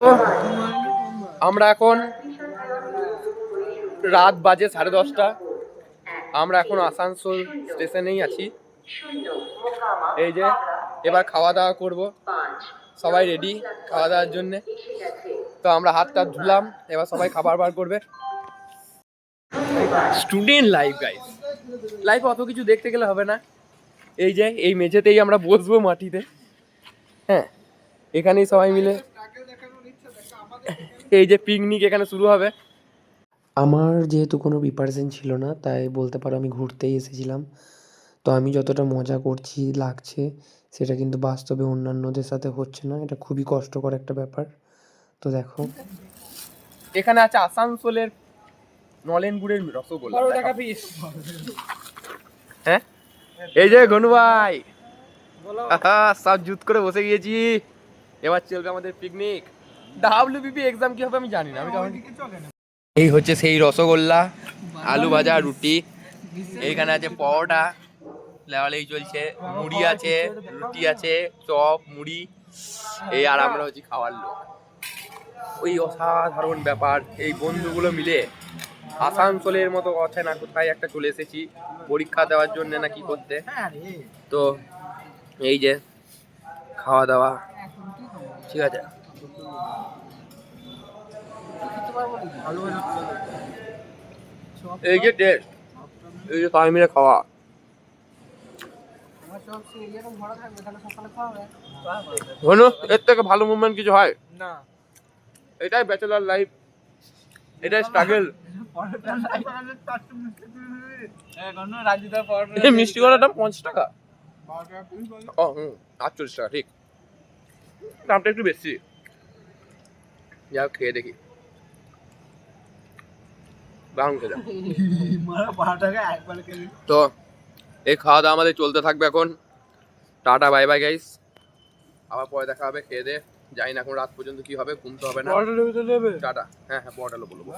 তো আমরা এখন রাত বাজে 10:30। আমরা এখন আসানসোল স্টেশনেই আছি। এই যে এবার খাওয়া দাওয়া করব, সবাই রেডি খাওয়া দাওয়ার জন্য। তো আমরা হাতটা ধুলাম, এবার সবাই খাবার বার করবে। স্টুডেন্ট লাইফ গাইস, লাইফে অত কিছু দেখতে গেলে হবে না। এই যে এই মেঝেতেই আমরা বসবো মাটিতে, হ্যাঁ, এখানেই সবাই মিলে এই যে পিকনিক এখানে শুরু হবে। আমার যেহেতু কোনো প্রিপারেশন ছিল না, তাই বলতে পারো আমি ঘুরতেই এসেছিলাম। তো আমি যতটা মজা করছি লাগছে, সেটা কিন্তু বাস্তবে অন্যান্যদের সাথে হচ্ছে না। এটা খুবই কষ্টকর একটা ব্যাপার। তো দেখো, এখানে আছে আসানসোলের নলেন গুড়ের রসগোল্লা, 12 টাকা পিস। হ্যাঁ, এই যে গনু ভাই, সব জুত করে বসে গিয়েছি। এবার চলবে আমাদের পিকনিক। ডাব্লিউবিপি এক্সাম কি হবে আমি জানি না। এই হচ্ছে সেই রসগোল্লা, আলু ভাজা, রুটি, এইখানে আছে পরোটা, লেওয়ালেই চলছে, মুড়ি আছে, রুটি আছে, চপ, মুড়ি। এই আর আমরা হচ্ছি খাওয়ার লোক। ওই অসাধারণ ব্যাপার, এই বন্ধুগুলো মিলে আসানসোলের মতো কথা না কোথায় একটা চলে এসেছি পরীক্ষা দেওয়ার জন্য না কি করতে। তো এই যে খাওয়া দাওয়া, ঠিক আছে। এই যে টেস্ট, এই যে সবাই মিলে খাওয়া। হলো এর থেকে ভালো মুভমেন্ট কিছু হয় না। এটাই ব্যাচেলার লাইফ, এটাই স্ট্রাগল। এই মিষ্টি কলার দাম 50 টাকা। ও 48 টাকা, ঠিক, দামটা একটু বেশি। যা খেয়ে দেখি, দাম খেয়ে তো এই খাওয়া দাওয়া আমাদের চলতে থাকবে এখন। টাটা বাই বাই গাইস, আবার পরে দেখা হবে। খেয়ে দে যাই না, এখন রাত পর্যন্ত কি হবে, ঘুমতে হবে না। টাটা। হ্যাঁ হ্যাঁ, পরোটা বলবো।